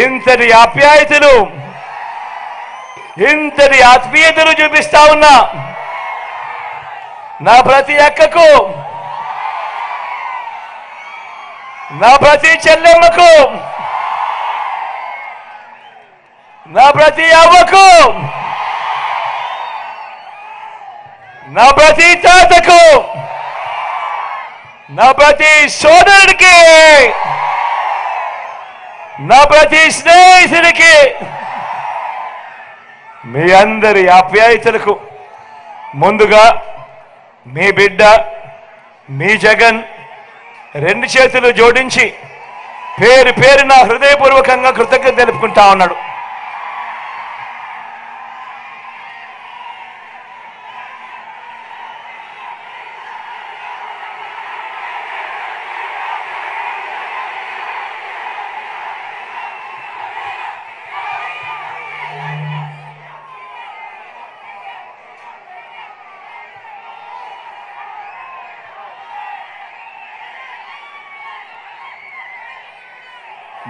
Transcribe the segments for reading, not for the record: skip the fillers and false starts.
ఇంతటి ఆప్యాయతలు, ఇంతటి ఆత్మీయతలు చూపిస్తా ఉన్నా నా ప్రతి అక్కకు, నా ప్రతి చెల్లెమ్మకు, నా ప్రతి అవ్వకు, నా ప్రతి తాతకు, నా ప్రతి సోదరుడికి, నా ప్రతి స్నేహితుడికి, మీ అందరి ఆప్యాయతలకు ముందుగా మీ బిడ్డ మీ జగన్ రెండు చేతులు జోడించి పేరు పేరున హృదయపూర్వకంగా కృతజ్ఞత తెలుపుకుంటా ఉన్నాడు.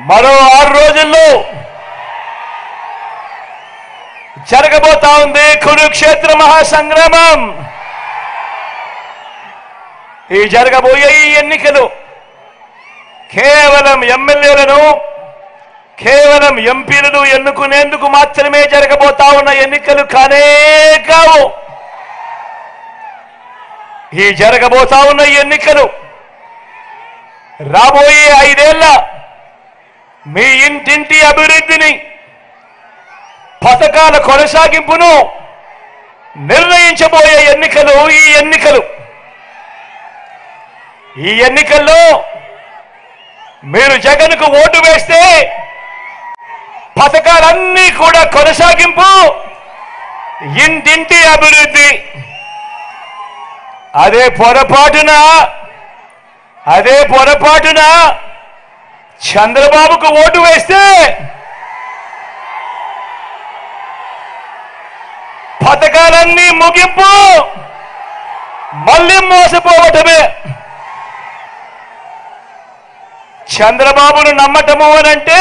మరో 6 రోజుల్లో జరగబోతా ఉంది కురుక్షేత్ర మహాసంగ్రామం. ఈ జరగబోయే ఈ ఎన్నికలు కేవలం ఎమ్మెల్యేలను, కేవలం ఎంపీలను ఎన్నుకునేందుకు మాత్రమే జరగబోతా ఉన్న ఎన్నికలు కానే కావు. ఈ జరగబోతా ఉన్న ఎన్నికలు రాబోయే 5 ఏళ్ల మీ ఇంటింటి అభివృద్ధిని, పథకాల కొనసాగింపును నిర్ణయించబోయే ఎన్నికలు ఈ ఎన్నికల్లో మీరు జగన్కు ఓటు వేస్తే పథకాలన్నీ కూడా కొనసాగింపు, ఇంటింటి అభివృద్ధి. అదే పొరపాటున చంద్రబాబుకు ఓటు వేస్తే పథకాలన్నీ ముగింపు, మళ్ళీ మోసపోవటమే. చంద్రబాబును నమ్మటము అనంటే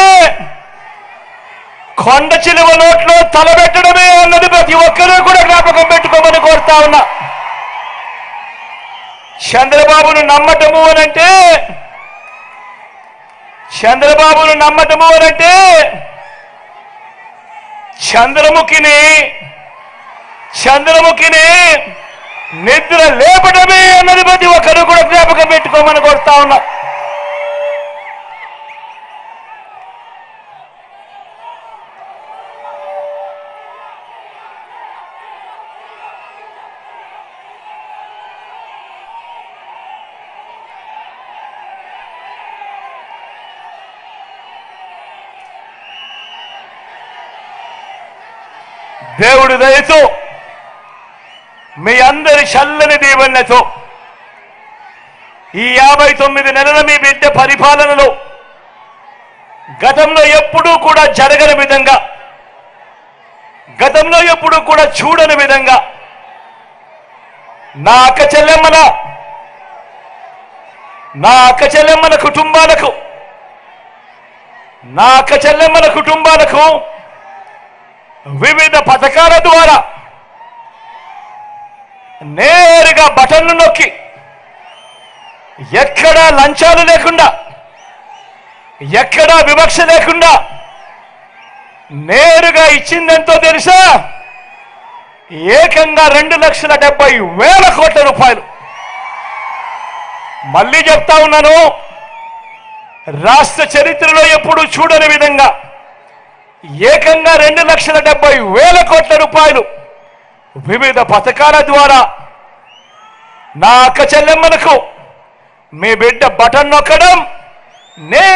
కొండ చిలువ నోట్లో తలబెట్టడమే అన్నది ప్రతి ఒక్కరూ కూడా జ్ఞాపకం పెట్టుకోమని కోరుతా ఉన్నా. చంద్రబాబును నమ్మటము అనంటే చంద్రముఖిని నిద్ర లేపడమే అన్నది ప్రతి ఒక్కరు కూడా జ్ఞాపకం పెట్టుకోమని కోరుతా ఉన్నా. దేవుడి దయతో, మీ అందరి చల్లని దీవెనలతో ఈ 59 నెలల మీ బిడ్డ పరిపాలనలో గతంలో ఎప్పుడూ కూడా జరగని విధంగా, గతంలో ఎప్పుడూ కూడా చూడని విధంగా నా అక్క చెల్లెమ్మల కుటుంబాలకు వివిధ పథకాల ద్వారా నేరుగా బటన్ను నొక్కి, ఎక్కడా లంచాలు లేకుండా, ఎక్కడా వివక్ష లేకుండా నేరుగా ఇచ్చిందెంతో తెలుసా? ఏకంగా 2,70,000 కోట్ల రూపాయలు. మళ్ళీ చెప్తా ఉన్నాను, రాష్ట్ర చరిత్రలో ఎప్పుడూ చూడని విధంగా ఏకంగా 2,70,000 కోట్ల రూపాయలు వివిధ పథకాల ద్వారా నా అక్క చెల్లెమ్మలకు మీ బిడ్డ బటన్ నొక్కడం, నేరుగా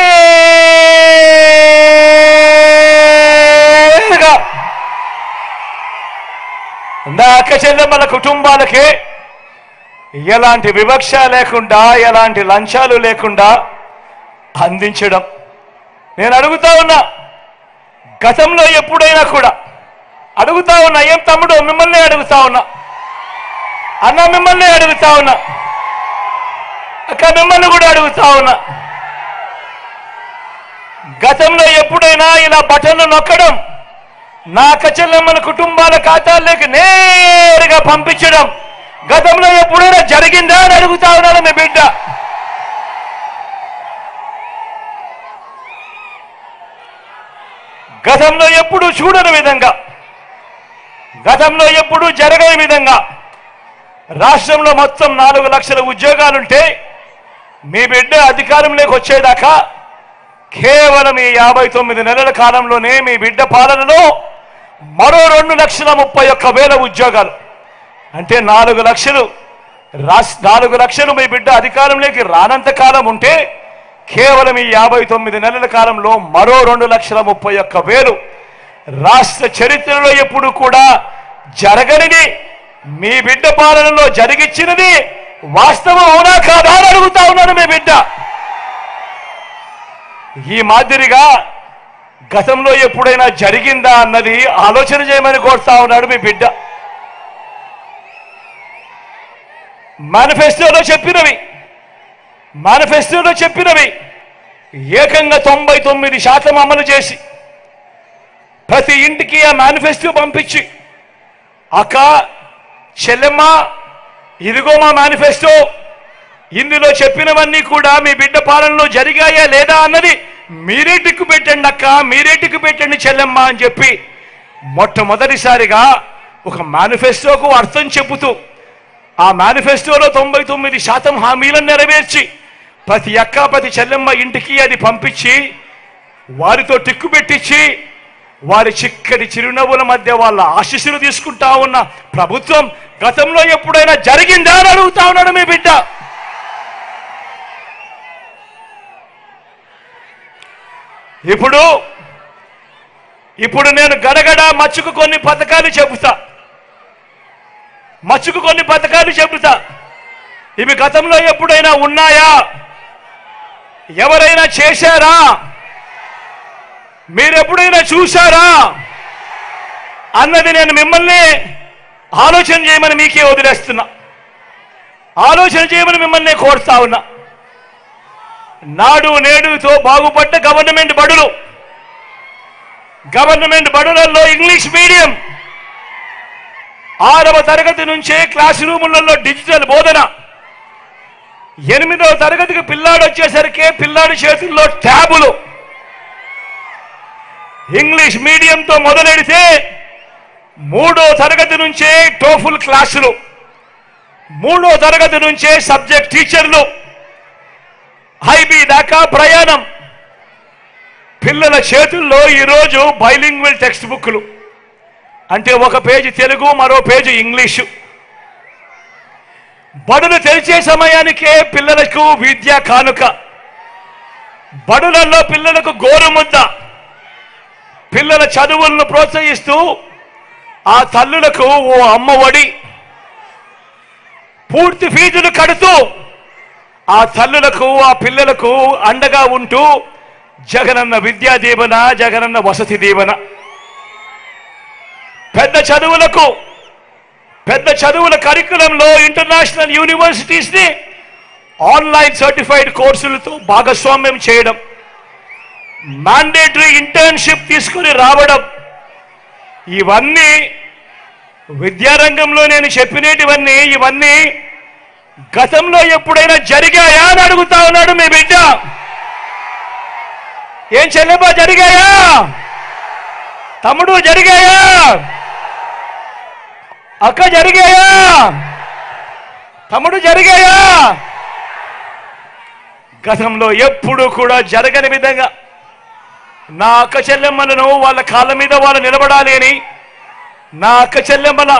నా అక్క చెల్లెమ్మల కుటుంబాలకే ఎలాంటి వివక్ష లేకుండా, ఎలాంటి లంచాలు లేకుండా అందించడం. నేను అడుగుతా ఉన్నా, గతంలో ఎప్పుడైనా కూడా అడుగుతా ఉన్నా, ఏం తమ్ముడు మిమ్మల్ని అడుగుతా ఉన్నా, అన్న మిమ్మల్ని అడుగుతా ఉన్నా, అక్క మిమ్మల్ని కూడా అడుగుతా ఉన్నా, గతంలో ఎప్పుడైనా ఇలా బటన్లు నొక్కడం, నా అక్క చెల్లెమ్మల కుటుంబాల ఖాతాల్లోకి నేరుగా పంపించడం గతంలో ఎప్పుడైనా జరిగిందా అని అడుగుతా ఉన్నాను మీ బిడ్డ. గతంలో ఎప్పుడు చూడని విధంగా, గతంలో ఎప్పుడు జరగని విధంగా రాష్ట్రంలో మొత్తం 4 లక్షల ఉద్యోగాలుంటే మీ బిడ్డ అధికారంలోకి వచ్చేదాకా కేవలం ఈ 59 నెలల కాలంలోనే మీ బిడ్డ పాలనలో మరో 2,31,000 ఉద్యోగాలు, అంటే 4 లక్షలు మీ బిడ్డ అధికారంలోకి రానంత కాలం ఉంటే కేవలం ఈ 59 నెలల కాలంలో మరో 2,31,000 రాష్ట్ర చరిత్రలో ఎప్పుడు కూడా జరగనిది మీ బిడ్డ పాలనలో జరిగిచ్చినది వాస్తవం అవునా కాదా అని అడుగుతా ఉన్నాను మీ బిడ్డ. ఈ మాదిరిగా గతంలో ఎప్పుడైనా జరిగిందా అన్నది ఆలోచన చేయమని కోరుతా ఉన్నాడు మీ బిడ్డ. మేనిఫెస్టోలో చెప్పినవి ఏకంగా 99% అమలు చేసి ప్రతి ఇంటికి ఆ మేనిఫెస్టో పంపించి, అక్క చెల్లెమ్మ ఇదిగో మా మేనిఫెస్టో, ఇందులో చెప్పినవన్నీ కూడా మీ బిడ్డ పాలనలో జరిగాయా లేదా అన్నది మీరే టిక్కు పెట్టండి అక్క, మీరే టిక్కు పెట్టండి చెల్లెమ్మ అని చెప్పి మొట్టమొదటిసారిగా ఒక మేనిఫెస్టోకు అర్థం చెబుతూ ఆ మేనిఫెస్టోలో 99% హామీలను నెరవేర్చి ప్రతి అక్క ప్రతి చెల్లెమ్మ ఇంటికి అది పంపించి వారితో టిక్కు పెట్టించి వారి చిక్కటి చిరునవ్వుల మధ్య వాళ్ళ ఆశీస్సులు తీసుకుంటా ఉన్న ప్రభుత్వం గతంలో ఎప్పుడైనా జరిగిందా అని అడుగుతా ఉన్నాడు మీ బిడ్డ. ఇప్పుడు నేను గడగడ మచ్చుకు కొన్ని పథకాలు చెబుతా. ఇవి గతంలో ఎప్పుడైనా ఉన్నాయా, ఎవరైనా చేశారా, మీరెప్పుడైనా చూశారా అన్నది నేను మిమ్మల్ని ఆలోచన చేయమని మీకే వదిలేస్తున్నా, ఆలోచన చేయమని మిమ్మల్ని కోరుతా ఉన్నా. నాడు నేడుతో బాగుపడ్డ గవర్నమెంట్ బడులలో ఇంగ్లీష్ మీడియం 6వ తరగతి నుంచే క్లాస్ రూములలో డిజిటల్ బోధన, 8వ తరగతికి పిల్లాడు వచ్చేసరికి పిల్లాడి చేతుల్లో ట్యాబులు. ఇంగ్లీష్ మీడియంతో మొదలెడితే 3వ తరగతి నుంచే టోఫుల్ క్లాసులు, 3వ తరగతి నుంచే సబ్జెక్ట్ టీచర్లు, హైబీ దాకా ప్రయాణం. పిల్లల చేతుల్లో ఈరోజు బైలింగ్వల్ టెక్స్ట్ బుక్లు, అంటే ఒక పేజీ తెలుగు మరో పేజీ ఇంగ్లీషు. బడులు తెరిచే సమయానికే పిల్లలకు విద్యా కానుక, బడులలో పిల్లలకు గోరుముద్ద. పిల్లల చదువులను ప్రోత్సహిస్తూ ఆ తల్లులకు ఓ అమ్మఒడి, పూర్తి ఫీజులు కడుతూ ఆ తల్లులకు ఆ పిల్లలకు అండగా ఉంటూ జగనన్న విద్యా దీవెన, జగనన్న వసతి దీవెన. పెద్ద చదువుల కరికులంలో ఇంటర్నేషనల్ యూనివర్సిటీస్ ని ఆన్లైన్ సర్టిఫైడ్ కోర్సులతో భాగస్వామ్యం చేయడం, మ్యాండేటరీ ఇంటర్న్షిప్ తీసుకుని రావడం, ఇవన్నీ విద్యారంగంలో నేను చెప్పినటివన్నీ ఇవన్నీ గతంలో ఎప్పుడైనా జరిగాయా అని అడుగుతా ఉన్నాడు మీ బిడ్డ. ఏం చెల్లెమ్మా జరిగాయా? తమ్ముడు జరిగాయా? అక్క జరిగాయా? తమ్ముడు జరిగాయా? గతంలో ఎప్పుడు కూడా జరగని విధంగా నా అక్క చెల్లెమ్మలను వాళ్ళ కాళ్ళ మీద వాళ్ళు నిలబడాలి అని, నా అక్క చెల్లెమ్మల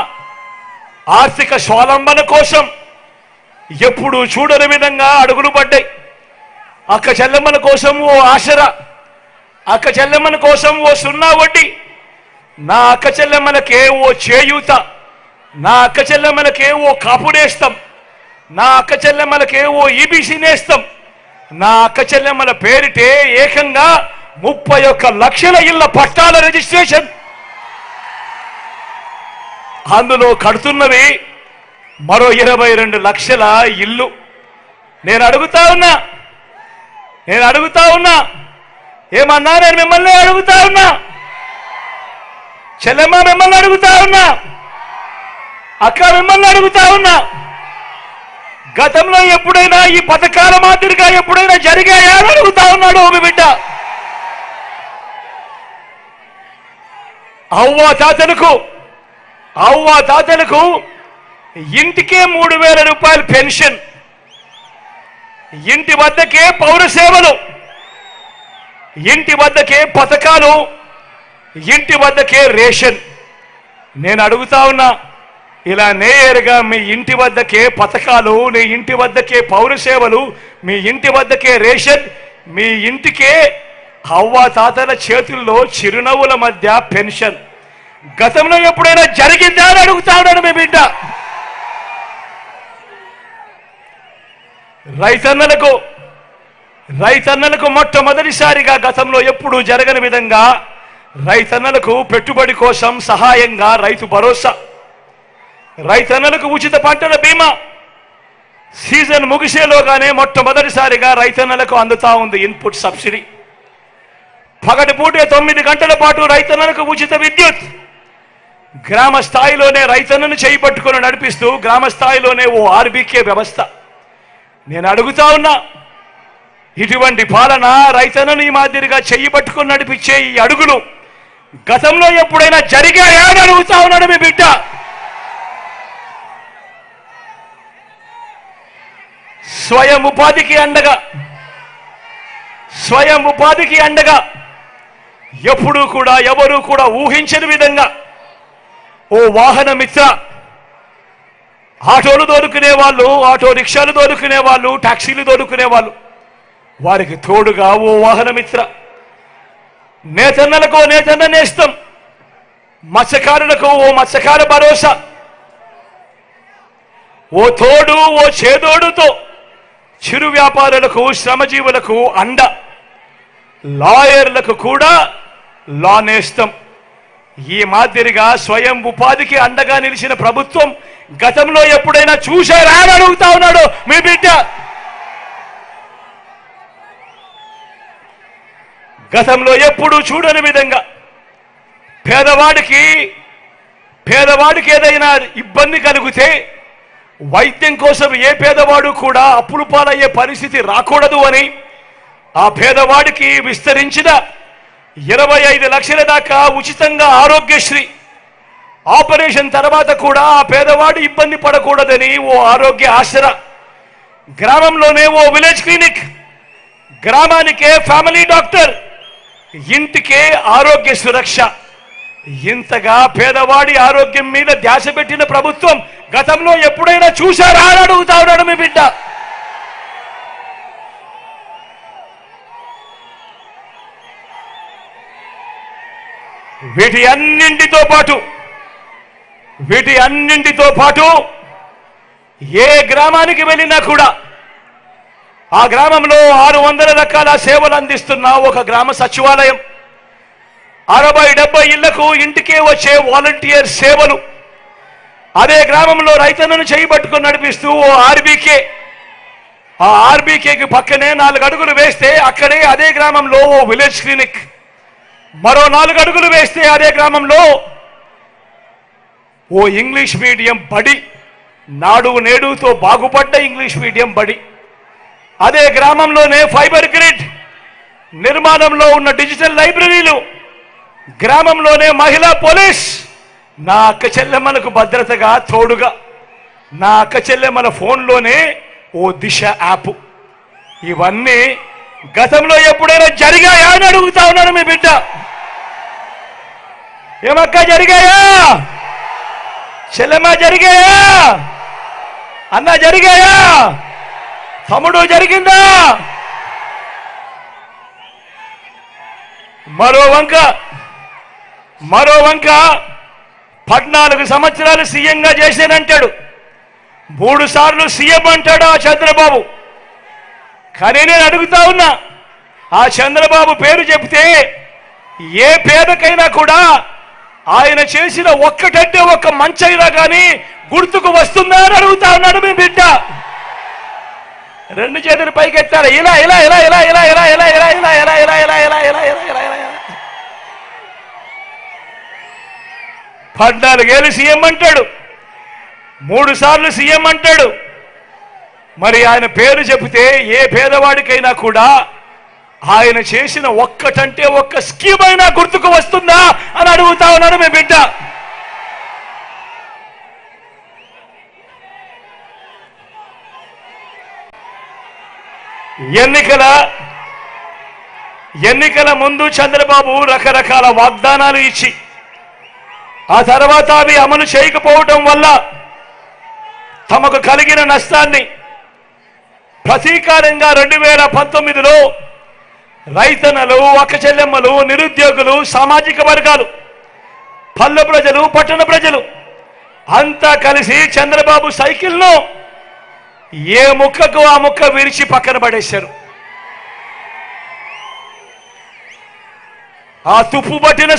ఆర్థిక స్వావలంబన కోసం ఎప్పుడు చూడని విధంగా అడుగులు పడ్డాయి. అక్క చెల్లెమ్మల కోసం ఓ ఆసరా, అక్క చెల్లెమ్మల కోసం ఓ 0 వడ్డీ, నా అక్క చెల్లెమ్మలకే ఓ చేయూత, నా అక్క చెల్లెమ్మలకే ఓ కాపునేస్తం, నా అక్క చెల్లెమ్మలకే ఓ ఈబీసీ నేస్తం, నా అక్క చెల్లెమ్మల పేరిటే ఏకంగా 31 లక్షల ఇళ్ల పట్టాల రిజిస్ట్రేషన్. అందులో కడుతున్నవి మరో 22 లక్షల ఇల్లు. నేను అడుగుతా ఉన్నా ఏమన్నా? నేను మిమ్మల్ని అడుగుతా ఉన్నా, చెల్లెమ్మ మిమ్మల్ని అడుగుతా ఉన్నా, అక్క మిమ్మల్ని అడుగుతా ఉన్నా, గతంలో ఎప్పుడైనా ఈ పథకాల మాదిరిగా ఎప్పుడైనా జరిగాయా అని అడుగుతా ఉన్నాడు ఒక బిడ్డ. అవ్వ తాతలకు ఇంటికే 3,000 రూపాయలు పెన్షన్, ఇంటి వద్దకే పౌర సేవలు, ఇంటి వద్దకే పథకాలు, ఇంటి వద్దకే రేషన్. నేను అడుగుతా ఉన్నా, ఇలా నేరుగా మీ ఇంటి వద్దకే పథకాలు, నీ ఇంటి వద్దకే పౌర సేవలు, మీ ఇంటి వద్దకే రేషన్, మీ ఇంటికే అవ్వ తాతల చేతుల్లో చిరునవ్వుల మధ్య పెన్షన్ గతంలో ఎప్పుడైనా జరిగిందా అని అడుగుతా ఉన్నాడు మీ బిడ్డ. రైతన్నలకు మొట్టమొదటిసారిగా గతంలో ఎప్పుడూ జరగని విధంగా రైతన్నలకు పెట్టుబడి కోసం సహాయంగా రైతు భరోసా, రైతన్నలకు ఉచిత పంటల బీమా సీజన్ ముగిసేలోగానే మొట్టమొదటిసారిగా రైతన్నలకు అందుతా ఉంది ఇన్పుట్ సబ్సిడీ. పగటిపూటే 9 గంటల పాటు రైతన్నలకు ఉచిత విద్యుత్. గ్రామ స్థాయిలోనే రైతన్నను చేయి పట్టుకొని నడిపిస్తూ గ్రామ స్థాయిలోనే ఓ ఆర్బీకే వ్యవస్థ. నేను అడుగుతా ఉన్నా, ఇటువంటి పాలన రైతన్నను ఈ మాదిరిగా చెయ్యి పట్టుకొని నడిపించే ఈ అడుగులు గతంలో ఎప్పుడైనా జరిగాయా అని అడుగుతా ఉన్నాడు మీ బిడ్డ. స్వయం ఉపాధికి అండగా ఎప్పుడూ కూడా ఎవరూ కూడా ఊహించని విధంగా ఓ వాహన మిత్ర, ఆటోలు దొరుకునే వాళ్ళు, ఆటో రిక్షాలు దొరుకునే వాళ్ళు, టాక్సీలు దొరుకునే వాళ్ళు, వారికి తోడుగా ఓ వాహన మిత్ర, నేతన్నలకు నేతన్న నేస్తం, మత్స్యకారులకు ఓ మత్స్యకార భరోసా, ఓ తోడు ఓ చేదోడుతో చిరు వ్యాపారులకు శ్రమజీవులకు అండ, లాయర్లకు కూడా లా నేస్తం. ఈ మాదిరిగా స్వయం ఉపాధికి అండగా నిలిచిన ప్రభుత్వం గతంలో ఎప్పుడైనా చూశారా అని అడుగుతా ఉన్నాడు మీ బిడ్డ. గతంలో ఎప్పుడూ చూడని విధంగా పేదవాడికి ఏదైనా ఇబ్బంది కలిగితే వైద్యం కోసం ఏ పేదవాడు కూడా అప్పులు పాలయ్యే పరిస్థితి రాకూడదు అని ఆ పేదవాడికి విస్తరించిన 25 లక్షల దాకా ఉచితంగా ఆరోగ్యశ్రీ ఆపరేషన్ తర్వాత కూడా ఆ పేదవాడు ఇబ్బంది పడకూడదని ఓ ఆరోగ్య ఆసరా, గ్రామంలోనే ఓ విలేజ్ క్లినిక్, గ్రామానికే ఫ్యామిలీ డాక్టర్, ఇంటికే ఆరోగ్య సురక్ష. ఇంతగా పేదవాడి ఆరోగ్యం మీద ధ్యాస పెట్టిన ప్రభుత్వం గతంలో ఎప్పుడైనా చూశారా అని అడుగుతా ఉన్నాడు మీ బిడ్డ. వీటి అన్నింటితో పాటు ఏ గ్రామానికి వెళ్ళినా కూడా ఆ గ్రామంలో 600 రకాల సేవలు అందిస్తున్న ఒక గ్రామ సచివాలయం, 60-70 ఇళ్లకు ఇంటికే వచ్చే వాలంటీర్ సేవలు, అదే గ్రామంలో రైతన్నను చేయబట్టుకుని నడిపిస్తూ ఓ ఆర్బీకే, ఆ ఆర్బీకేకి పక్కనే 4 అడుగులు వేస్తే అక్కడే అదే గ్రామంలో ఓ విలేజ్ క్లినిక్, మరో 4 అడుగులు వేస్తే అదే గ్రామంలో ఓ ఇంగ్లీష్ మీడియం బడి, నాడు నేడుతో బాగుపడ్డ ఇంగ్లీష్ మీడియం బడి, అదే గ్రామంలోనే ఫైబర్ గ్రిడ్ నిర్మాణంలో ఉన్న డిజిటల్ లైబ్రరీలు, గ్రామంలోనే మహిళా పోలీస్, నా అక్క చెల్లెమ్మలకు భద్రతగా తోడుగా, నా అక్క చెల్లెమ్మల ఫోన్లోనే ఓ దిశ యాప్. ఇవన్నీ గతంలో ఎప్పుడైనా జరిగాయా అని అడుగుతా ఉన్నాను మీ బిడ్డ. ఏమక్క జరిగాయా? చెల్లెమ్మ జరిగాయా? అన్న జరిగాయా? తమ్ముడు జరిగిందా? మరో వంక 14 సంవత్సరాలు సీఎంగా చేశానంటాడు, 3 సార్లు సీఎం అంటాడు ఆ చంద్రబాబు. కానీ నేను అడుగుతా ఉన్నా, ఆ చంద్రబాబు పేరు చెప్తే ఏ పేదకైనా కూడా ఆయన చేసిన ఒక్కటంటే ఒక్క మంచైనా కానీ గుర్తుకు వస్తుందా అని అడుగుతా ఉన్నాడు మీ బిడ్డ. 2 చేతులు పైకెత్తారు, ఇలా ఇలా ఇలా ఇలా ఇలా ఇలా ఇలా ఇలా ఇలా ఇలా ఇలా ఇలా ఇలా ఇలా ఇలా ఇలా ఇలా. 14 ఏళ్ళు సీఎం అంటాడు, 3 సార్లు సీఎం అంటాడు. మరి ఆయన పేరు చెబితే ఏ పేదవాడికైనా కూడా ఆయన చేసిన ఒక్కటంటే ఒక్క స్కీమ్ అయినా గుర్తుకు వస్తుందా అని అడుగుతా ఉన్నాను మీ బిడ్డ. ఎన్నికల ముందు చంద్రబాబు రకరకాల వాగ్దానాలు ఇచ్చి ఆ తర్వాత అవి అమలు చేయకపోవడం వల్ల తమకు కలిగిన నష్టాన్ని ప్రతీకారంగా 2019లో రైతన్నలు, అక్కచెల్లెమ్మలు, నిరుద్యోగులు, సామాజిక వర్గాలు, పల్లె ప్రజలు, పట్టణ ప్రజలు అంతా కలిసి చంద్రబాబు సైకిల్ను ఏ ముక్కకు ఆ ముక్క విరిచి పక్కన పడేశారు. ఆ తుప్పు పట్టిన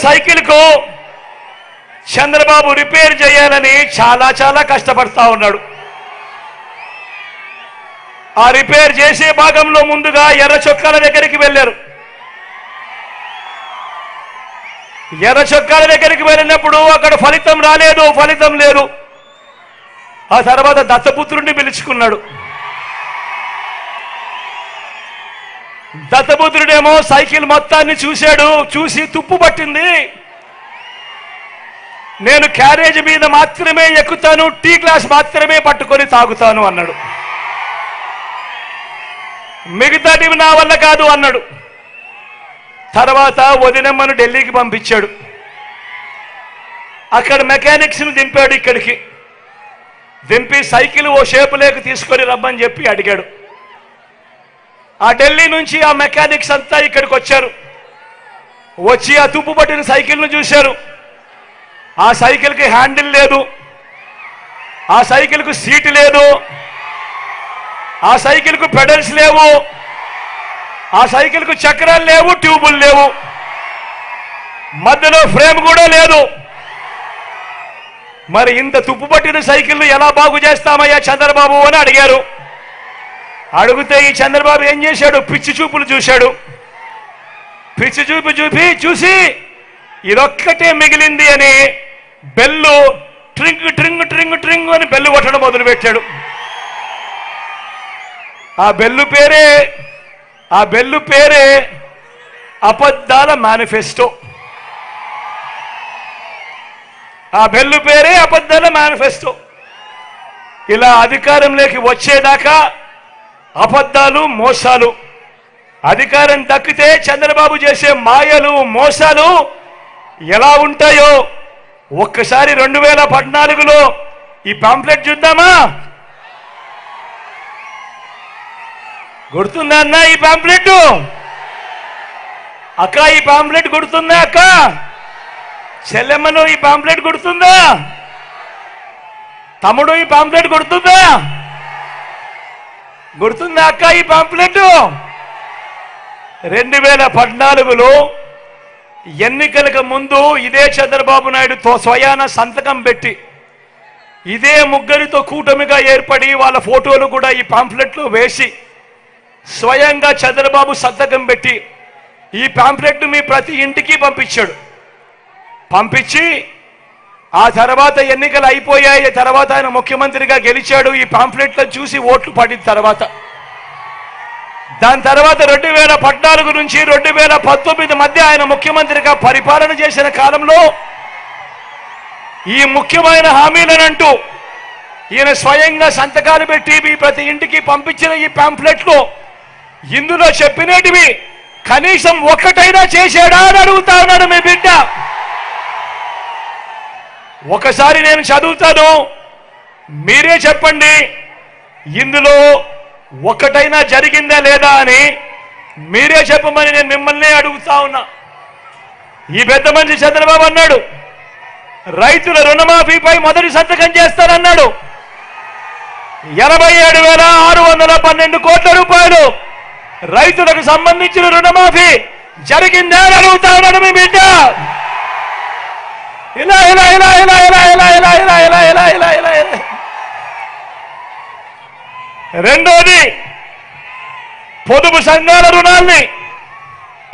సైకిల్కు చంద్రబాబు రిపేర్ చేయాలని చాలా కష్టపడతా ఉన్నాడు. ఆ రిపేర్ చేసే భాగంలో ముందుగా ఎర్ర చొక్కాల దగ్గరికి వెళ్ళారు. ఎర్ర చొక్కాల దగ్గరికి వెళ్ళినప్పుడు అక్కడ ఫలితం లేదు. ఆ తర్వాత దత్తపుత్రుడిని పిలుచుకున్నాడు. దత్తపుత్రుడేమో సైకిల్ మొత్తాన్ని చూసి తుప్పు పట్టింది, నేను క్యారేజ్ మీద మాత్రమే ఎక్కుతాను, టీ గ్లాస్ మాత్రమే పట్టుకొని తాగుతాను అన్నాడు. మిగతాటివి నా వల్ల కాదు అన్నాడు. తర్వాత వదినమ్మను ఢిల్లీకి పంపించాడు. అక్కడ మెకానిక్స్ని దింపాడు, ఇక్కడికి దింపి సైకిల్ ఓ షేపు లేక తీసుకొని రమ్మని చెప్పి అడిగాడు. ఆ ఢిల్లీ నుంచి ఆ మెకానిక్స్ అంతా ఇక్కడికి వచ్చారు. వచ్చి ఆ తుప్పు పట్టిన సైకిల్ను చూశారు. ఆ సైకిల్కి హ్యాండిల్ లేదు, ఆ సైకిల్కు సీటు లేదు, ఆ సైకిల్కు పెడల్స్ లేవు, ఆ సైకిల్కు చక్రాలు లేవు, ట్యూబులు లేవు, మధ్యలో ఫ్రేమ్ కూడా లేదు. మరి ఇంత తుప్పు పట్టిన సైకిల్ను ఎలా బాగు చేస్తామయ్యా చంద్రబాబు అని అడిగారు. అడిగితే ఈ చంద్రబాబు ఏం చేశాడు, పిచ్చి చూపులు చూశాడు. పిచ్చి చూపు చూసి ఇదొక్కటే మిగిలింది అని బెల్లు ట్రింగ్ ట్రింగ్ ట్రింగ్ ట్రింగ్ అని బెల్లు కొట్టడం మొదలుపెట్టాడు. ఆ బెల్లు పేరే అబద్ధాల మేనిఫెస్టో. ఇలా అధికారంలోకి వచ్చేదాకా అబద్ధాలు, మోసాలు. అధికారం దక్కితే చంద్రబాబు చేసే మాయలు, మోసాలు ఎలా ఉంటాయో ఒక్కసారి 2014లో ఈ పాంప్లెట్ చూద్దామా? గుర్తుందా అన్న ఈ పాంప్లెట్? అక్క ఈ పాంప్లెట్ గుర్తుందా? అక్క చెల్లెమ్మను ఈ పాంప్లెట్ గుర్తుందా? తమ్ముడు ఈ పాంప్లెట్ గుర్తుందా అక్క ఈ పాంప్లెట్? 2014లో ఎన్నికలకు ముందు ఇదే చంద్రబాబు నాయుడుతో స్వయాన సంతకం పెట్టి ఇదే ముగ్గురితో కూటమిగా ఏర్పడి వాళ్ళ ఫోటోలు కూడా ఈ పాంప్లెట్లో వేసి స్వయంగా చంద్రబాబు సంతకం పెట్టి ఈ పాంప్లెట్ మీ ప్రతి ఇంటికి పంపించి ఆ తర్వాత ఎన్నికలు అయిపోయాయి. తర్వాత ఆయన ముఖ్యమంత్రిగా గెలిచాడు. ఈ పాంప్లెట్లను చూసి ఓట్లు పడిన తర్వాత దాని తర్వాత 2014 నుంచి 2019 మధ్య ఆయన ముఖ్యమంత్రిగా పరిపాలన చేసిన కాలంలో ఈ ముఖ్యమైన హామీలనంటూ ఈయన స్వయంగా సంతకాలు పెట్టి మీ ప్రతి ఇంటికి పంపించిన ఈ పాంప్లెట్లో ఇందులో చెప్పినటివి కనీసం ఒక్కటైనా చేశాడా అని అడుగుతా ఉన్నాడు మీ బిడ్డ. ఒకసారి నేను చదువుతాను, మీరే చెప్పండి ఇందులో ఒక్కటైనా జరిగిందా లేదా అని మీరే చెప్పమని నేను మిమ్మల్ని అడుగుతా ఉన్నా. ఈ పెద్ద మనిషి చంద్రబాబు అన్నాడు రైతుల రుణమాఫీపై మొదటి సంతకం చేస్తానన్నాడు. 87,612 కోట్ల రూపాయలు రైతులకు సంబంధించిన రుణమాఫీ జరిగిందా అని అడుగుతా ఉన్నాడు మీ బిడ్డ. ఇలా ఇలా ఇలా ఇలా ఇలా ఇలా ఇలా ఇలా ఇలా ఇలా ఇలా ఇలా ఇలా రెండోది పొదుపు సంఘాల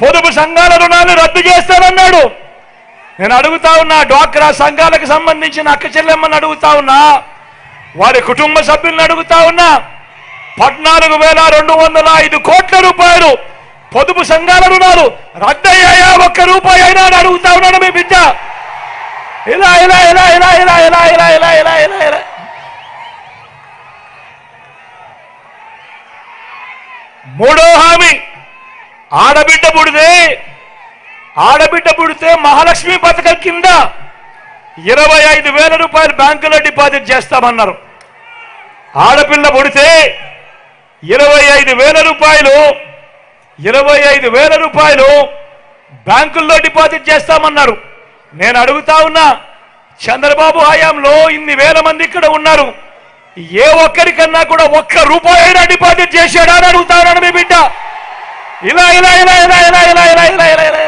పొదుపు సంఘాల రుణాలు రద్దు చేస్తానన్నాడు. నేను అడుగుతా ఉన్నా, డ్వాక్రా సంఘాలకు సంబంధించిన అక్క చెల్లెమ్మని అడుగుతా ఉన్నా, వారి కుటుంబ సభ్యులను అడుగుతా ఉన్నా, 14,205 కోట్ల రూపాయలు పొదుపు సంఘాల రుణాలు రద్దయ్యాయా? ఒక్క రూపాయి అయినా అని అడుగుతా ఉన్నాను మీ బిడ్డ. ఇలా ఇలా ఇలా ఇలా ఇలా ఇలా ఇలా ఇలా ఇలా ఇలా ఇలా మూడో హామీ, ఆడబిడ్డ పుడితే మహాలక్ష్మి పథకం కింద 25,000 రూపాయలు బ్యాంకులో డిపాజిట్ చేస్తామన్నారు. ఆడపిల్ల పుడితే 25,000 రూపాయలు బ్యాంకుల్లో డిపాజిట్ చేస్తామన్నారు. నేను అడుగుతా ఉన్నా, చంద్రబాబు హయాంలో ఇన్ని వేల మంది ఇక్కడ ఉన్నారు, ఏ ఒక్కరికన్నా కూడా ఒక్క రూపాయి అయినా డిపాజిట్ చేశాడా అని అడుగుతా ఉన్నాను మీ బిడ్డ. ఇలా ఇలా ఇలా ఇలా ఇలా ఇలా ఇలా ఇలా ఇలా ఇలా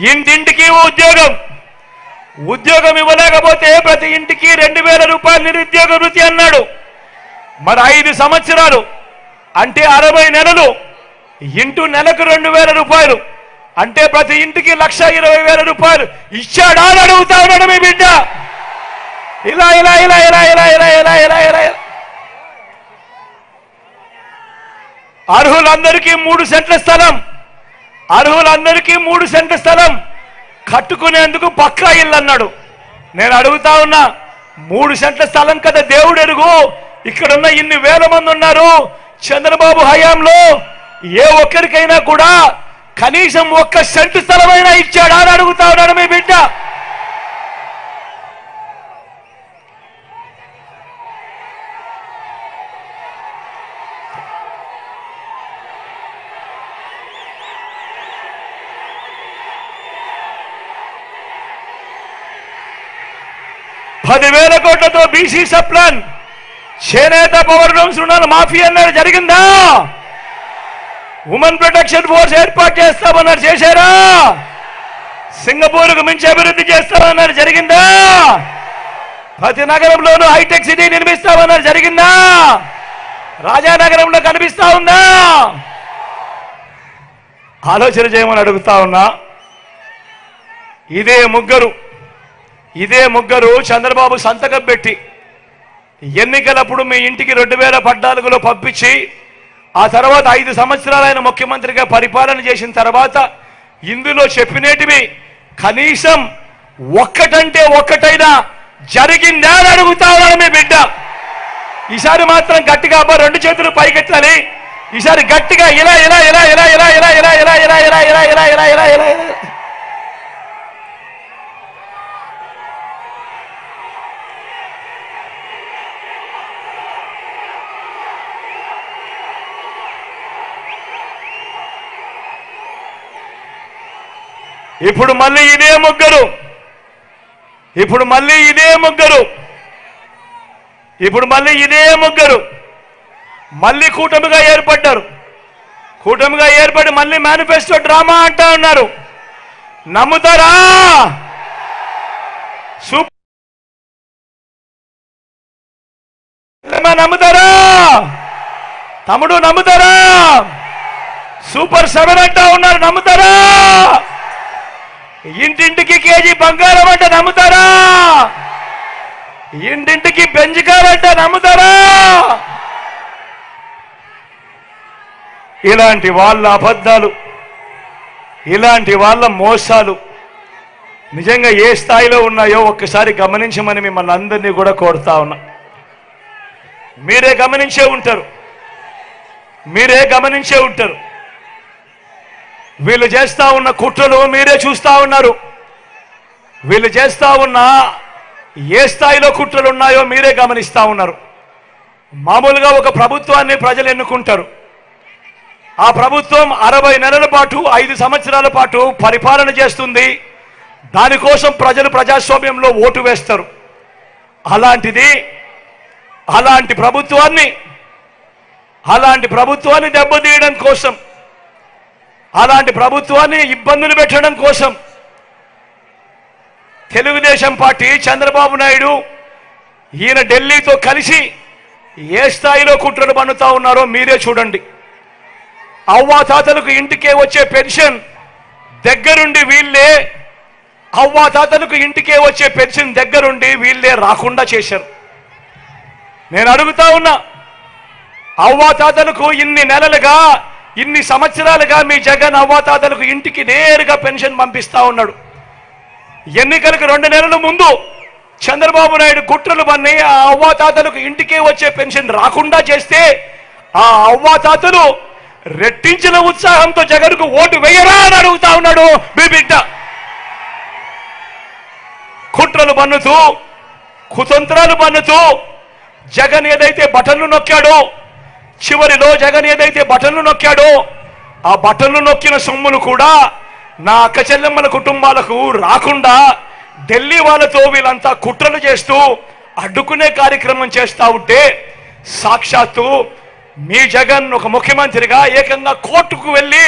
ఇంటింటికి ఉద్యోగం ఇవ్వలేకపోతే ప్రతి ఇంటికి 2,000 రూపాయలు నిరుద్యోగ వృత్తి అన్నాడు. మరి 5 సంవత్సరాలు అంటే 60 నెలలు ఇంటూ నెలకు 2,000 రూపాయలు అంటే ప్రతి ఇంటికి 1,20,000 రూపాయలు ఇచ్చాడా అని అడుగుతా ఉన్నాడు మీ బిడ్డ. ఇలా ఇలా ఇలా ఇలా ఇలా ఇలా ఇలా ఇలా ఇలా అర్హులందరికీ 3 సెంట్ల స్థలం కట్టుకునేందుకు పక్కా ఇల్లు అన్నాడు. నేను అడుగుతా ఉన్నా, 3 సెంట్ల స్థలం కదా దేవుడు ఎరుగు, ఇక్కడున్న ఇన్ని వేల మంది ఉన్నారు, చంద్రబాబు హయాంలో ఏ ఒక్కరికైనా కూడా కనీసం 1 సెంటు స్థలమైనా ఇచ్చాడా అని అడుగుతా ఉన్నాడు మీ బిడ్డ. ₹10,000 కోట్లతో బీసీ సప్లాన్, చేనేత పవర్ లూమ్స్ రుణాలు మాఫీ అన్నారు, జరిగిందా? ఉమెన్ ప్రొటెక్షన్ ఫోర్స్ ఏర్పాటు చేస్తామన్నారు, చేశారా? సింగపూర్కు మించి అభివృద్ధి చేస్తామన్నారు, జరిగిందా? ప్రతి నగరంలోనూ హైటెక్ సిటీ నిర్మిస్తామన్నారు, జరిగిందా? రాజానగరంలో కనిపిస్తా ఉందా? ఆలోచన చేయమని అడుగుతా ఉన్నా. ఇదే ముగ్గురు చంద్రబాబు సంతకం పెట్టి ఎన్నికలప్పుడు మీ ఇంటికి 2014లో పంపించి ఆ తర్వాత 5 సంవత్సరాలు ఆయన ముఖ్యమంత్రిగా పరిపాలన చేసిన తర్వాత ఇందులో చెప్పినేటివి కనీసం ఒక్కటంటే ఒక్కటైనా జరిగిందా అని అడుగుతా ఉన్నాడు మీ బిడ్డ. ఈసారి మాత్రం గట్టిగా 2 చేతులు పైకెత్తాలి. ఈసారి గట్టిగా ఇలా ఇలా ఇలా ఇలా ఇలా ఇలా ఇలా ఇలా ఇలా ఇలా ఇలా ఇలా ఇలా ఇలా ఇలా ఇప్పుడు మళ్ళీ ఇదే ముగ్గురు మళ్ళీ కూటమిగా ఏర్పడ్డారు. కూటమిగా ఏర్పడి మళ్ళీ మేనిఫెస్టో డ్రామా అంటా ఉన్నారు. నమ్ముతారా? నమ్ముతారా? తమ్ముడు నమ్ముతారా? సూపర్ 7 అంటా ఉన్నారు, నమ్ముతారా? ఇంటింటికి కేజీ బంగారం అంటే నమ్ముతారా? ఇంటింటికి పెంచుకాలంటే నమ్ముతారా? ఇలాంటి వాళ్ళ అబద్ధాలు, ఇలాంటి వాళ్ళ మోసాలు నిజంగా ఏ స్థాయిలో ఉన్నాయో ఒక్కసారి గమనించమని మిమ్మల్ని అందరినీ కూడా కోరుతా ఉన్నా. మీరే గమనించే ఉంటారు. వీళ్ళు చేస్తా ఉన్న కుట్రలు మీరే చూస్తా ఉన్నారు. వీళ్ళు చేస్తా ఉన్న ఏ స్థాయిలో కుట్రలు ఉన్నాయో మీరే గమనిస్తా ఉన్నారు. మామూలుగా ఒక ప్రభుత్వాన్ని ప్రజలు ఎన్నుకుంటారు. ఆ ప్రభుత్వం 60 నెలల పాటు 5 సంవత్సరాల పాటు పరిపాలన చేస్తుంది. దానికోసం ప్రజలు ప్రజాస్వామ్యంలో ఓటు వేస్తారు. అలాంటి ప్రభుత్వాన్ని దెబ్బతీయడం కోసం, అలాంటి ప్రభుత్వాన్ని ఇబ్బందులు పెట్టడం కోసం తెలుగుదేశం పార్టీ, చంద్రబాబు నాయుడు ఈయన ఢిల్లీతో కలిసి ఏ స్థాయిలో కుట్రలు పన్నుతా ఉన్నారో మీరే చూడండి. అవ్వాతాతలకు ఇంటికే వచ్చే పెన్షన్ దగ్గరుండి వీళ్ళే అవ్వాతాతలకు ఇంటికే వచ్చే పెన్షన్ దగ్గరుండి వీళ్ళే రాకుండా చేశారు. నేను అడుగుతా ఉన్నా, అవ్వాతాతలకు ఇన్ని నెలలుగా ఇన్ని సంవత్సరాలుగా మీ జగన్ అవ్వాతాతలకు ఇంటికి నేరుగా పెన్షన్ పంపిస్తా ఉన్నాడు. ఎన్నికలకు 2 నెలల ముందు చంద్రబాబు నాయుడు కుట్రలు పన్ని ఆ అవ్వాతాతలకు ఇంటికే వచ్చే పెన్షన్ రాకుండా చేస్తే ఆ అవ్వాతాతలు రెట్టించిన ఉత్సాహంతో జగన్కు ఓటు వేయరా అని అడుగుతా ఉన్నాడు మీ బిడ్డ. కుట్రలు పన్నుతూ కుతంత్రాలు పన్నుతూ జగన్ ఏదైతే బటన్లు నొక్కాడో, చివరిలో జగన్ ఏదైతే బటన్లు నొక్కాడో ఆ బటన్లు నొక్కిన సొమ్ములు కూడా నా అక్క చెల్లెమ్మల కుటుంబాలకు రాకుండా ఢిల్లీ వాళ్ళతో వీళ్ళంతా కుట్రలు చేస్తూ అడ్డుకునే కార్యక్రమం చేస్తా ఉంటే సాక్షాత్తు మీ జగన్ ఒక ముఖ్యమంత్రిగా ఏకంగా కోర్టుకు వెళ్ళి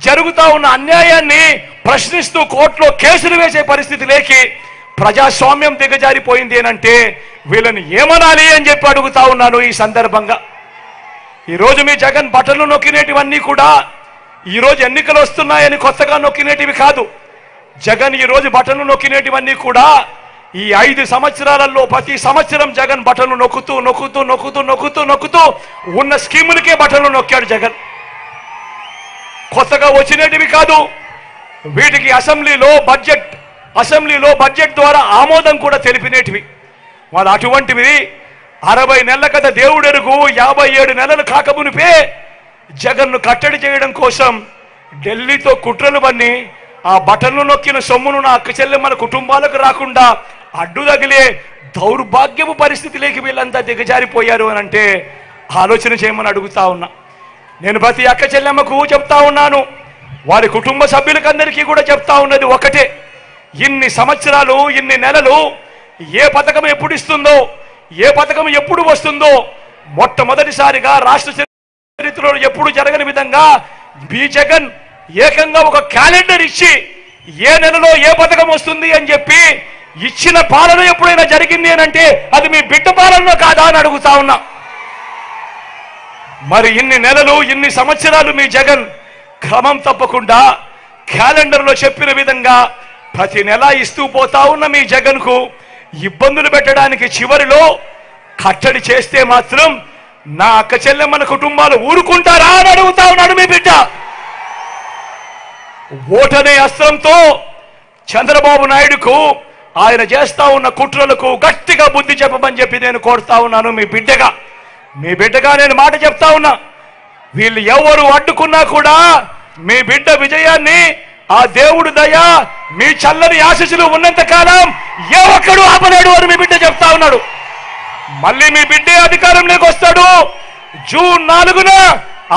జరుగుతా ఉన్న అన్యాయాన్ని ప్రశ్నిస్తూ కోర్టులో కేసులు వేసే పరిస్థితి లేకి ప్రజాస్వామ్యం దిగజారిపోయింది అంటే వీళ్ళని ఏమనాలి అని చెప్పి అడుగుతా ఉన్నాను. ఈ సందర్భంగా ఈరోజు మీ జగన్ బటన్లు నొక్కినేటివన్నీ కూడా ఈరోజు ఎన్నికలు వస్తున్నాయని కొత్తగా నొక్కినేటివి కాదు. జగన్ ఈరోజు బటన్లు నొక్కినేటివన్నీ కూడా ఈ 5 సంవత్సరాలలో ప్రతి సంవత్సరం జగన్ బటన్లు నొక్కుతూ నొక్కుతూ నొక్కుతూ నొక్కుతూ నొక్కుతూ ఉన్న స్కీములకే బటన్లు నొక్కాడు జగన్. కొత్తగా వచ్చినేటివి కాదు. వీటికి అసెంబ్లీలో బడ్జెట్ ద్వారా ఆమోదం కూడా తెలిపినేటివి. వాళ్ళు అటువంటివి 60 నెలల కథ దేవుడెరుగు 57 నెలలు కాకమునిపే జగన్ను కట్టడి చేయడం కోసం ఢిల్లీతో కుట్రలు పన్ని ఆ బటన్లు నొక్కిన సొమ్మును నా అక్క చెల్లెమ్మల కుటుంబాలకు రాకుండా అడ్డు తగిలే దౌర్భాగ్యపు పరిస్థితిలోకి వీళ్ళంతా దిగజారిపోయారు అని అంటే ఆలోచన చేయమని అడుగుతా ఉన్నా. నేను ప్రతి అక్క చెల్లెమ్మకు చెప్తా ఉన్నాను, వారి కుటుంబ సభ్యులకందరికీ కూడా చెప్తా ఉన్నది ఒకటే, ఇన్ని సంవత్సరాలు ఇన్ని నెలలు ఏ పథకం ఎప్పుడు ఇస్తుందో, ఏ పథకం ఎప్పుడు వస్తుందో మొట్టమొదటిసారిగా రాష్ట్ర చరిత్రలో ఎప్పుడు జరగని విధంగా మీ జగన్ ఏకంగా ఒక క్యాలెండర్ ఇచ్చి ఏ నెలలో ఏ పథకం వస్తుంది అని చెప్పి ఇచ్చిన పాలన ఎప్పుడైనా జరిగింది అని అంటే అది మీ బిడ్డ పాలన కాదా అని అడుగుతా ఉన్నా. మరి ఇన్ని నెలలు ఇన్ని సంవత్సరాలు మీ జగన్ క్రమం తప్పకుండా క్యాలెండర్లో చెప్పిన విధంగా ప్రతి నెల ఇస్తూ పోతా ఉన్న మీ జగన్కు ఇబ్బందులు పెట్టడానికి చివరిలో కట్టడి చేస్తే మాత్రం నా అక్క చెల్లెమ్మల కుటుంబాలు ఊరుకుంటారా అని అడుగుతా ఉన్నాడు మీ బిడ్డ. ఓటనే అస్త్రంతో చంద్రబాబు నాయుడుకు ఆయన చేస్తా ఉన్న కుట్రలకు గట్టిగా బుద్ధి చెప్పమని చెప్పి నేను కోరుతా ఉన్నాను. మీ బిడ్డగా నేను మాట చెప్తా ఉన్నా, వీళ్ళు ఎవరు అడ్డుకున్నా కూడా మీ బిడ్డ విజయాన్ని ఆ దేవుడు దయ మీ చల్లని ఆశీస్సులు ఉన్నంత కాలం ఏ ఒక్కడు ఆపలేడు అని మీ బిడ్డ చెప్తా ఉన్నాడు. మళ్ళీ మీ బిడ్డే అధికారంలోకి వస్తాడు. జూన్ 4న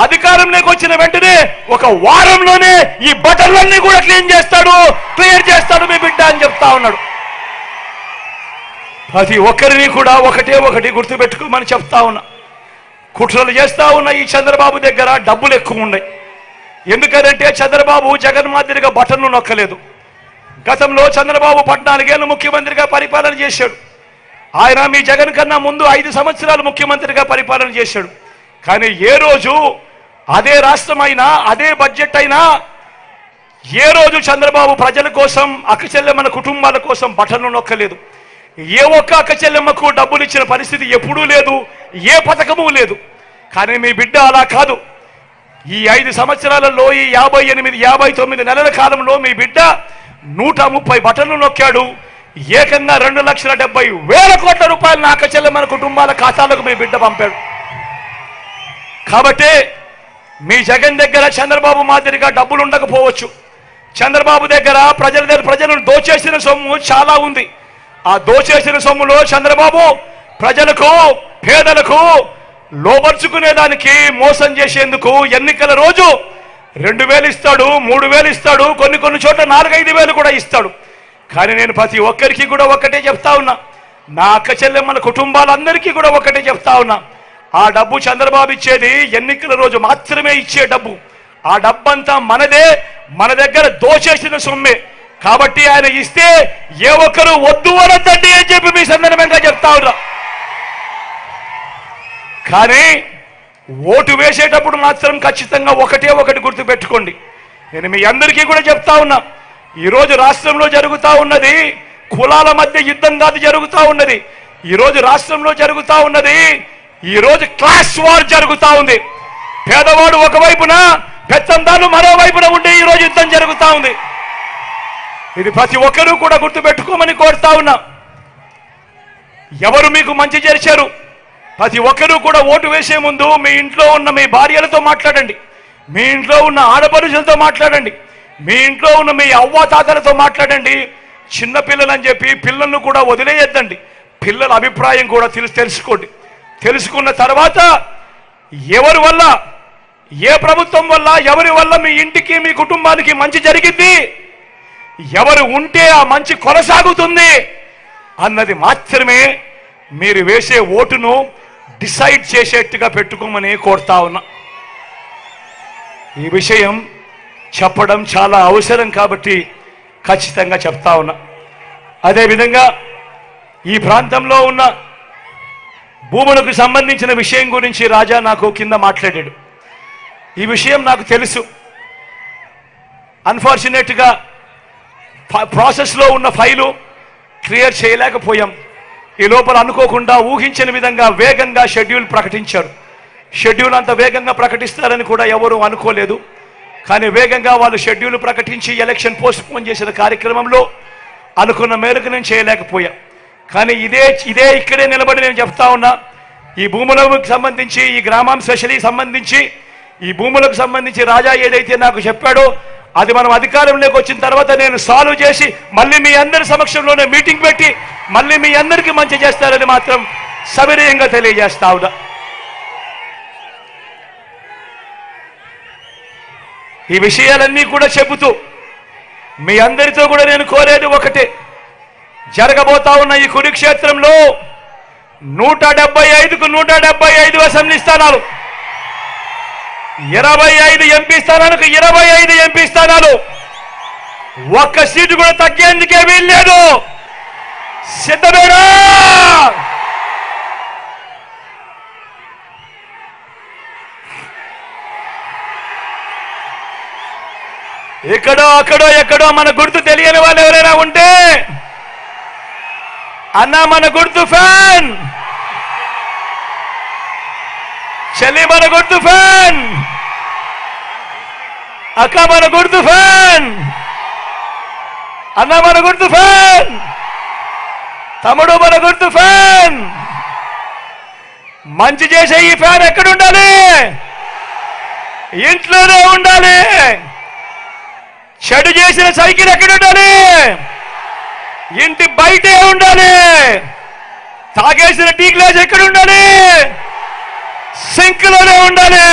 అధికారంలోకి వచ్చిన వెంటనే ఒక వారంలోనే ఈ బటన్లన్నీ కూడా క్లియర్ చేస్తాడు మీ బిడ్డ అని చెప్తా ఉన్నాడు. ప్రతి ఒక్కరిని కూడా ఒకటి గుర్తుపెట్టుకోమని చెప్తా ఉన్నా. కుట్రలు చేస్తా ఉన్న ఈ చంద్రబాబు దగ్గర డబ్బులు ఎక్కువ ఉన్నాయి. ఎందుకంటే చంద్రబాబు జగన్ మాదిరిగా బటన్లు నొక్కలేదు. గతంలో చంద్రబాబు 14 ఏళ్ళు ముఖ్యమంత్రిగా పరిపాలన చేశాడు. ఆయన మీ జగన్ కన్నా ముందు 5 సంవత్సరాలు ముఖ్యమంత్రిగా పరిపాలన చేశాడు. కానీ ఏ రోజు అదే రాష్ట్రమైనా అదే బడ్జెట్ అయినా ఏ రోజు చంద్రబాబు ప్రజల కోసం అక్క చెల్లెమ్మల కుటుంబాల కోసం బటన్లు నొక్కలేదు. ఏ ఒక్క అక్క చెల్లెమ్మకు డబ్బులు ఇచ్చిన పరిస్థితి ఎప్పుడూ లేదు, ఏ పథకము లేదు. కానీ మీ బిడ్డ అలా కాదు. ఈ 5 సంవత్సరాలలో ఈ 59 నెలల కాలంలో మీ బిడ్డ 130 బటన్లు నొక్కాడు. ఏకంగా 2,70,000 కోట్ల రూపాయలు నా అక్క చెల్లెమ్మల కుటుంబాల ఖాతాలకు మీ బిడ్డ పంపాడు. కాబట్టి మీ జగన్ దగ్గర చంద్రబాబు మాదిరిగా డబ్బులు ఉండకపోవచ్చు. చంద్రబాబు దగ్గర ప్రజలను దోచేసిన సొమ్ము చాలా ఉంది. ఆ దోచేసిన సొమ్ములో చంద్రబాబు ప్రజలకు పేదలకు లోబర్చుకునేదానికి మోసం చేసేందుకు ఎన్నికల రోజు 2,000 ఇస్తాడు, 3,000 ఇస్తాడు, కొన్ని చోట్ల 4-5,000 కూడా ఇస్తాడు. కానీ నేను ప్రతి ఒక్కరికి కూడా ఒకటే చెప్తా ఉన్నా, నా అక్క చెల్లెమ్మల కుటుంబాలందరికీ కూడా ఒకటే చెప్తా ఉన్నా, ఆ డబ్బు చంద్రబాబు ఇచ్చేది ఎన్నికల రోజు మాత్రమే ఇచ్చే డబ్బు. ఆ డబ్బంతా మనదే, మన దగ్గర దోచేసిన సొమ్మే. కాబట్టి ఆయన ఇస్తే ఏ ఒక్కరు వద్దు అనొద్దండి అని చెప్పి మీ సందర్భంగా చెప్తా ఉన్నా. కానీ ఓటు వేసేటప్పుడు మాత్రం ఖచ్చితంగా ఒకటే ఒకటి గుర్తుపెట్టుకోండి. నేను మీ అందరికీ కూడా చెప్తా ఉన్నా, ఈరోజు రాష్ట్రంలో జరుగుతూ ఉన్నది కులాల మధ్య యుద్ధం కాదు జరుగుతూ ఉన్నది. ఈరోజు రాష్ట్రంలో జరుగుతూ ఉన్నది ఈరోజు క్లాస్ వార్ జరుగుతూ ఉంది. పేదవాడు ఒకవైపున, పెత్తందారులు మరోవైపున ఉండే ఈరోజు యుద్ధం జరుగుతూ ఉంది. ఇది ప్రతి ఒక్కరూ కూడా గుర్తుపెట్టుకోమని కోరుతా ఉన్నా. ఎవరు మీకు మంచి చేశారు, ప్రతి ఒక్కరూ కూడా ఓటు వేసే ముందు మీ ఇంట్లో ఉన్న మీ భార్యలతో మాట్లాడండి, మీ ఇంట్లో ఉన్న ఆడపడుచులతో మాట్లాడండి, మీ ఇంట్లో ఉన్న మీ అవ్వాతాతలతో మాట్లాడండి. చిన్నపిల్లలని చెప్పి పిల్లలను కూడా వదిలేయద్దండి. పిల్లల అభిప్రాయం కూడా తెలుసుకోండి. తెలుసుకున్న తర్వాత ఎవరి వల్ల, ఏ ప్రభుత్వం వల్ల, ఎవరి వల్ల మీ ఇంటికి మీ కుటుంబానికి మంచి జరిగింది, ఎవరు ఉంటే ఆ మంచి కొనసాగుతుంది అన్నది మాత్రమే మీరు వేసే ఓటును డిసైడ్ చేసేట్టుగా పెట్టుకోమని కోరుతా ఉన్నా. ఈ విషయం చెప్పడం చాలా అవసరం కాబట్టి ఖచ్చితంగా చెప్తా ఉన్నా. అదేవిధంగా ఈ ప్రాంతంలో ఉన్న భూములకు సంబంధించిన విషయం గురించి రాజా నాకు కింద మాట్లాడాడు. ఈ విషయం నాకు తెలుసు. అన్ఫార్చునేట్గా ప్రాసెస్లో ఉన్న ఫైలు క్లియర్ చేయలేకపోయాం. ఈ లోపల అనుకోకుండా ఊహించిన విధంగా వేగంగా షెడ్యూల్ ప్రకటించారు. షెడ్యూల్ అంత వేగంగా ప్రకటిస్తారని కూడా ఎవరు అనుకోలేదు. కానీ వేగంగా వాళ్ళు షెడ్యూల్ ప్రకటించి ఎలక్షన్ పోస్ట్పోన్ చేసిన కార్యక్రమంలో అనుకున్న మేరకు నేను చేయలేకపోయా. కానీ ఇదే ఇక్కడే నిలబడి నేను చెప్తా ఉన్నా, ఈ భూములకు సంబంధించి, ఈ గ్రామం స్పెషలీ సంబంధించి, ఈ భూములకు సంబంధించి రాజా ఏదైతే నాకు చెప్పాడో అది మనం అధికారంలోకి వచ్చిన తర్వాత నేను సాల్వ్ చేసి మళ్ళీ మీ అందరి సమక్షంలోనే మీటింగ్ పెట్టి మళ్ళీ మీ అందరికీ మంచి చేస్తారని మాత్రం సవినయంగా తెలియజేస్తా ఉన్నా. ఈ విషయాలన్నీ కూడా చెబుతూ మీ అందరితో కూడా నేను కోరేది ఒకటే, జరగబోతా ఉన్న ఈ కురుక్షేత్రంలో 175కు 175 అసెంబ్లీ స్థానాలు, 25 ఎంపీ స్థానాలకు 25 ఎంపీ స్థానాలు, ఒక్క సీటు కూడా తగ్గేందుకే వీల్లేదు. సిద్ధమేనా? ఎక్కడో అక్కడో ఎక్కడో మన గుర్తు తెలియని వాళ్ళు ఎవరైనా ఉంటే, అన్నా మన గుర్తు ఫ్యాన్, చెల్లి మన గుర్తు ఫ్యాన్, అక్క మన గుర్తు ఫ్యాన్, అన్న మన గుర్తు ఫ్యాన్, తమ్ముడు మన గుర్తు ఫ్యాన్. మంచి చేసే ఈ ఫ్యాన్ ఎక్కడ ఉండాలి? ఇంట్లోనే ఉండాలి. చెడు చేసిన సైకిల్ ఎక్కడ ఉండాలి? ఇంటి బయటే ఉండాలి. తాగేసిన టీ గ్లాస్ ఎక్కడ ఉండాలి? సింక్ లోనే ఉండాలి.